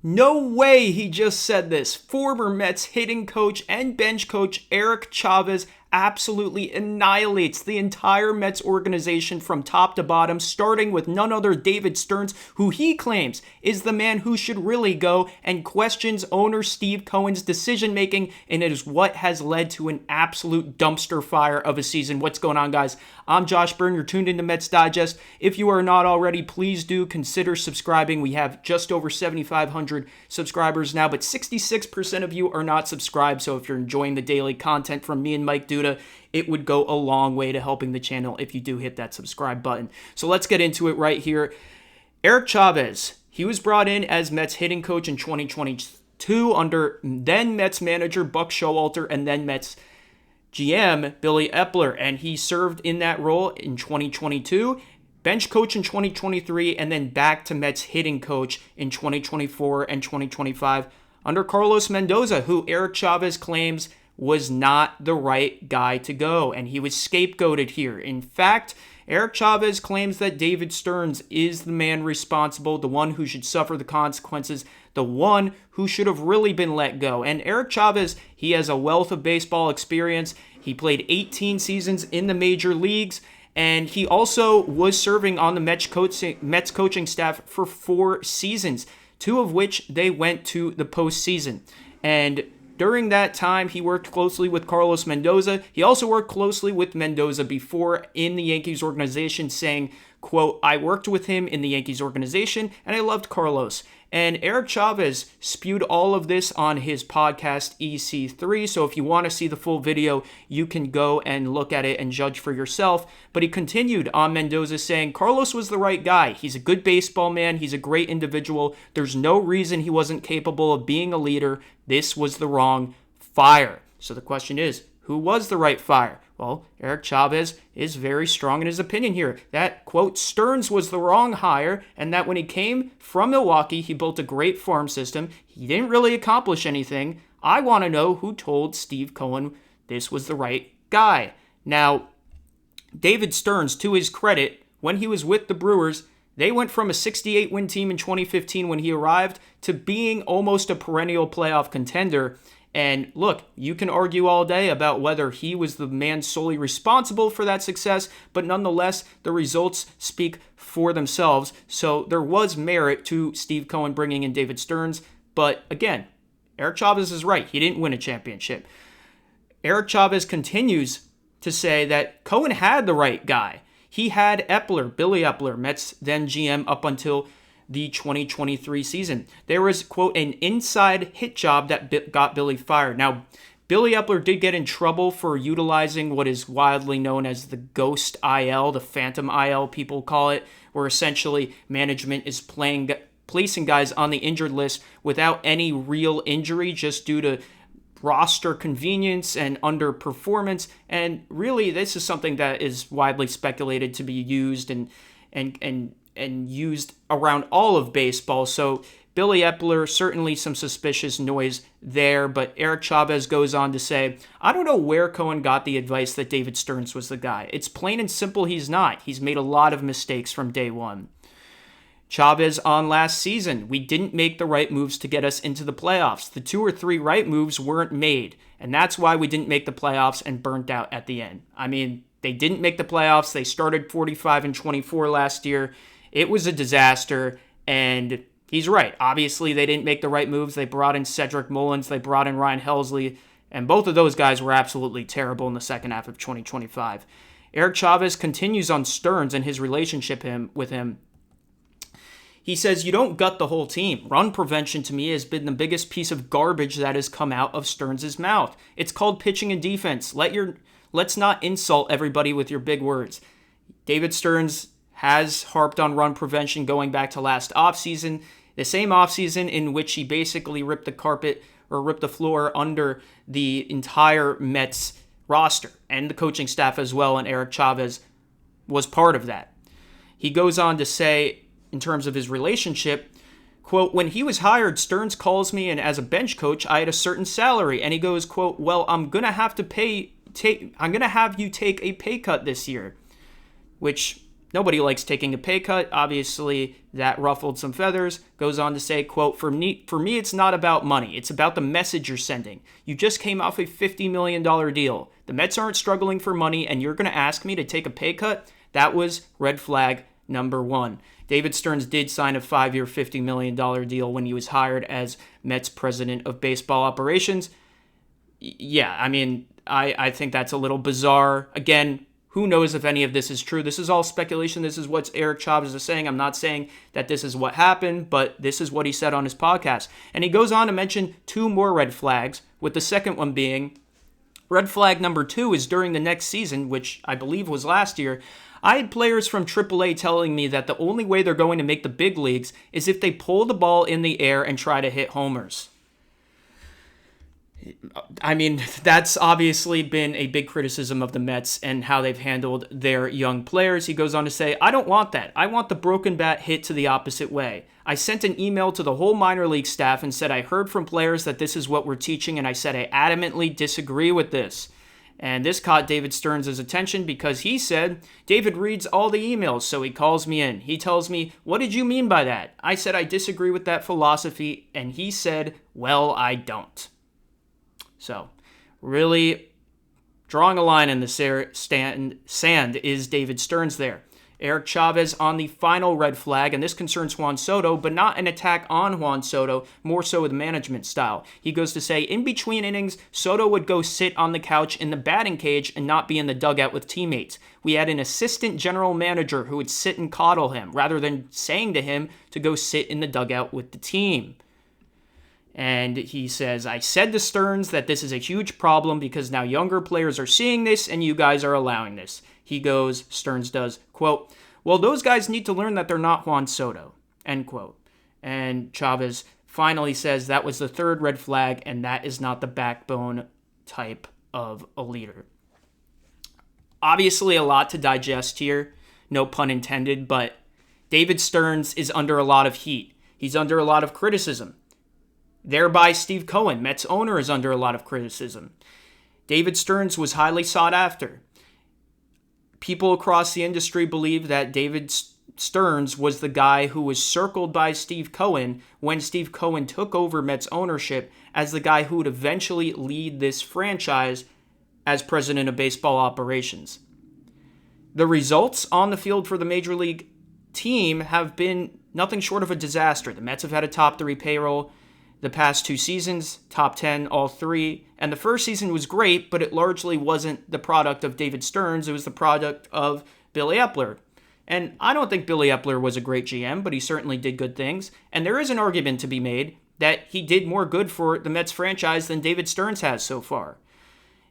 No way he just said this. Former Mets hitting coach and bench coach Eric Chavez absolutely annihilates the entire Mets organization from top to bottom, starting with none other David Stearns, who he claims is the man who should really go, and questions owner Steve Cohen's decision-making, and it is what has led to an absolute dumpster fire of a season. What's going on, guys? I'm Josh Byrne. You're tuned into Mets Digest. If you are not already, please do consider subscribing. We have just over 7,500 subscribers now, but 66% of you are not subscribed, so if you're enjoying the daily content from me and Mike Duda, it would go a long way to helping the channel if you do hit that subscribe button. So let's get into it right here. Eric Chavez, he was brought in as Mets hitting coach in 2022 under then Mets manager Buck Showalter and then Mets GM Billy Epler, and he served in that role in 2022, bench coach in 2023, and then back to Mets hitting coach in 2024 and 2025 under Carlos Mendoza, who Eric Chavez claims was not the right guy to go, and he was scapegoated here. In fact, Eric Chavez claims that David Stearns is the man responsible, the one who should suffer the consequences, the one who should have really been let go. And Eric Chavez, he has a wealth of baseball experience. He played 18 seasons in the major leagues, and he also was serving on the Mets coaching staff for 4 seasons, 2 of which they went to the postseason. And during that time, he worked closely with Carlos Mendoza. He also worked closely with Mendoza before in the Yankees organization, saying, quote, "I worked with him in the Yankees organization, and I loved Carlos." And Eric Chavez spewed all of this on his podcast EC3, so if you want to see the full video, you can go and look at it and judge for yourself. But he continued on Mendoza saying, Carlos was the right guy. He's a good baseball man. He's a great individual. There's no reason he wasn't capable of being a leader. This was the wrong fire. So the question is, who was the right fire? Well, Eric Chavez is very strong in his opinion here that, quote, Stearns was the wrong hire, and that when he came from Milwaukee, he built a great farm system. He didn't really accomplish anything. I want to know who told Steve Cohen this was the right guy. Now, David Stearns, to his credit, when he was with the Brewers, they went from a 68-win team in 2015 when he arrived to being almost a perennial playoff contender. And look, you can argue all day about whether he was the man solely responsible for that success, but nonetheless, the results speak for themselves. So there was merit to Steve Cohen bringing in David Stearns. But again, Eric Chavez is right. He didn't win a championship. Eric Chavez continues to say that Cohen had the right guy. He had Epler, Billy Epler, Mets then GM up until the 2023 season. There was, quote, an inside hit job that got Billy fired. Now, Billy Epler did get in trouble for utilizing what is widely known as the ghost IL, the phantom IL people call it, where essentially management is placing guys on the injured list without any real injury just due to roster convenience and underperformance. And really, this is something that is widely speculated to be used and used around all of baseball. So Billy Epler, certainly some suspicious noise there, but Eric Chavez goes on to say, I don't know where Cohen got the advice that David Stearns was the guy. It's plain and simple he's not. He's made a lot of mistakes from day one. Chavez on last season, we didn't make the right moves to get us into the playoffs. The 2 or 3 right moves weren't made, and that's why we didn't make the playoffs and burnt out at the end. I mean, they didn't make the playoffs. They started 45-24 last year. It was a disaster, and he's right. Obviously, they didn't make the right moves. They brought in Cedric Mullins. They brought in Ryan Helsley, and both of those guys were absolutely terrible in the second half of 2025. Eric Chavez continues on Stearns and his relationship with him. He says, you don't gut the whole team. Run prevention to me has been the biggest piece of garbage that has come out of Stearns' mouth. It's called pitching and defense. Let's not insult everybody with your big words. David Stearns has harped on run prevention going back to last offseason, the same offseason in which he basically ripped the carpet or ripped the floor under the entire Mets roster and the coaching staff as well, and Eric Chavez was part of that. He goes on to say, in terms of his relationship, quote, when he was hired, Stearns calls me, and as a bench coach, I had a certain salary, and he goes, quote, well, I'm going to have you take a pay cut this year, which Nobody likes taking a pay cut. Obviously, that ruffled some feathers. Goes on to say, quote, for me, it's not about money. It's about the message you're sending. You just came off a $50 million deal. The Mets aren't struggling for money, and you're going to ask me to take a pay cut? That was red flag number one. David Stearns did sign a 5-year, $50 million deal when he was hired as Mets president of baseball operations. Yeah, I mean, I think that's a little bizarre. Again, who knows if any of this is true? This is all speculation. This is what Eric Chavez is saying. I'm not saying that this is what happened, but this is what he said on his podcast. And he goes on to mention 2 more red flags, with the second one being red flag number 2 is during the next season, which I believe was last year. I had players from AAA telling me that the only way they're going to make the big leagues is if they pull the ball in the air and try to hit homers. I mean, that's obviously been a big criticism of the Mets and how they've handled their young players. He goes on to say, I don't want that. I want the broken bat hit to the opposite way. I sent an email to the whole minor league staff and said I heard from players that this is what we're teaching, and I said I adamantly disagree with this. And this caught David Stearns' attention because he said, David reads all the emails, so he calls me in. He tells me, what did you mean by that? I said I disagree with that philosophy, and he said, well, I don't. So, really drawing a line in the sand is David Stearns there. Eric Chavez on the final red flag, and this concerns Juan Soto, but not an attack on Juan Soto, more so with management style. He goes to say, in between innings, Soto would go sit on the couch in the batting cage and not be in the dugout with teammates. We had an assistant general manager who would sit and coddle him, rather than saying to him to go sit in the dugout with the team. And he says, I said to Stearns that this is a huge problem because now younger players are seeing this and you guys are allowing this. He goes, Stearns does, quote, well, those guys need to learn that they're not Juan Soto, end quote. And Chavez finally says that was the 3rd red flag and that is not the backbone type of a leader. Obviously a lot to digest here, no pun intended, but David Stearns is under a lot of heat. He's under a lot of criticism. Thereby, Steve Cohen, Mets owner, is under a lot of criticism. David Stearns was highly sought after. People across the industry believe that David Stearns was the guy who was circled by Steve Cohen when Steve Cohen took over Mets ownership as the guy who would eventually lead this franchise as president of baseball operations. The results on the field for the Major League team have been nothing short of a disaster. The Mets have had a top 3 payroll the past 2 seasons, top 10, all 3. And the first season was great, but it largely wasn't the product of David Stearns. It was the product of Billy Epler. And I don't think Billy Epler was a great GM, but he certainly did good things. And there is an argument to be made that he did more good for the Mets franchise than David Stearns has so far.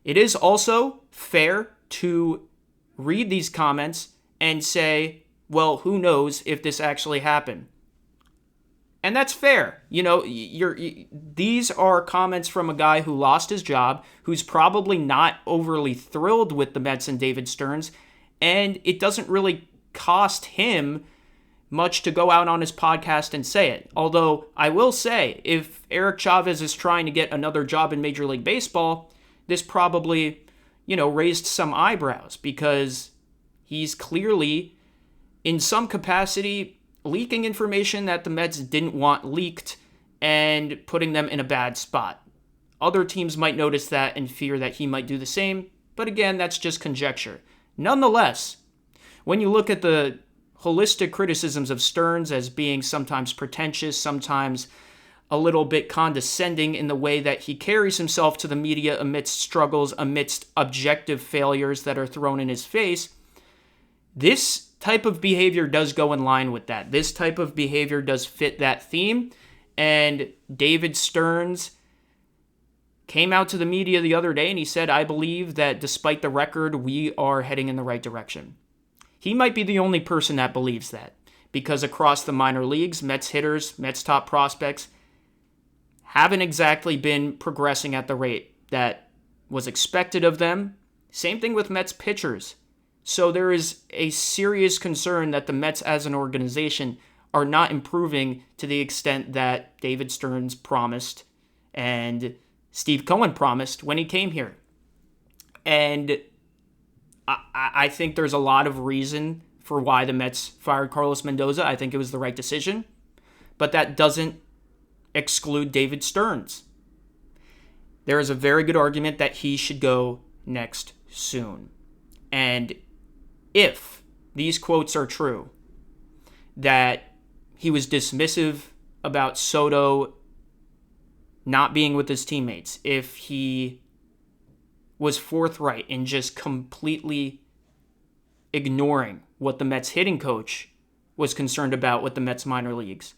It is also fair to read these comments and say, well, who knows if this actually happened. And that's fair. You know, these are comments from a guy who lost his job, who's probably not overly thrilled with the Mets and David Stearns, and it doesn't really cost him much to go out on his podcast and say it. Although, I will say, if Eric Chavez is trying to get another job in Major League Baseball, this probably, raised some eyebrows, because he's clearly, in some capacity, leaking information that the Mets didn't want leaked and putting them in a bad spot. Other teams might notice that and fear that he might do the same, but again, that's just conjecture. Nonetheless, when you look at the holistic criticisms of Stearns as being sometimes pretentious, sometimes a little bit condescending in the way that he carries himself to the media amidst struggles, amidst objective failures that are thrown in his face, this type of behavior does go in line with that. This type of behavior does fit that theme. And David Stearns came out to the media the other day and he said, I believe that despite the record, we are heading in the right direction. He might be the only person that believes that, because across the minor leagues, Mets hitters, Mets top prospects haven't exactly been progressing at the rate that was expected of them. Same thing with Mets pitchers. So there is a serious concern that the Mets as an organization are not improving to the extent that David Stearns promised and Steve Cohen promised when he came here. And I think there's a lot of reason for why the Mets fired Carlos Mendoza. I think it was the right decision. But that doesn't exclude David Stearns. There is a very good argument that he should go next soon. And if these quotes are true, that he was dismissive about Soto not being with his teammates, if he was forthright in just completely ignoring what the Mets hitting coach was concerned about with the Mets minor leagues,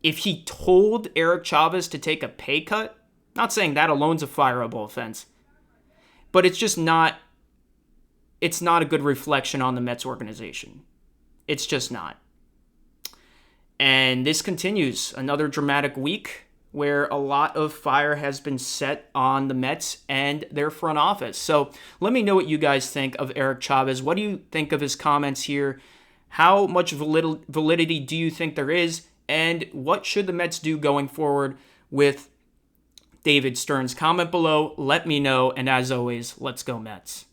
if he told Eric Chavez to take a pay cut, not saying that alone's a fireable offense, but it's just not, it's not a good reflection on the Mets organization. It's just not. And this continues another dramatic week where a lot of fire has been set on the Mets and their front office. So let me know what you guys think of Eric Chavez. What do you think of his comments here? How much validity do you think there is? And what should the Mets do going forward with David Stearns? Comment below, let me know, and as always, let's go Mets.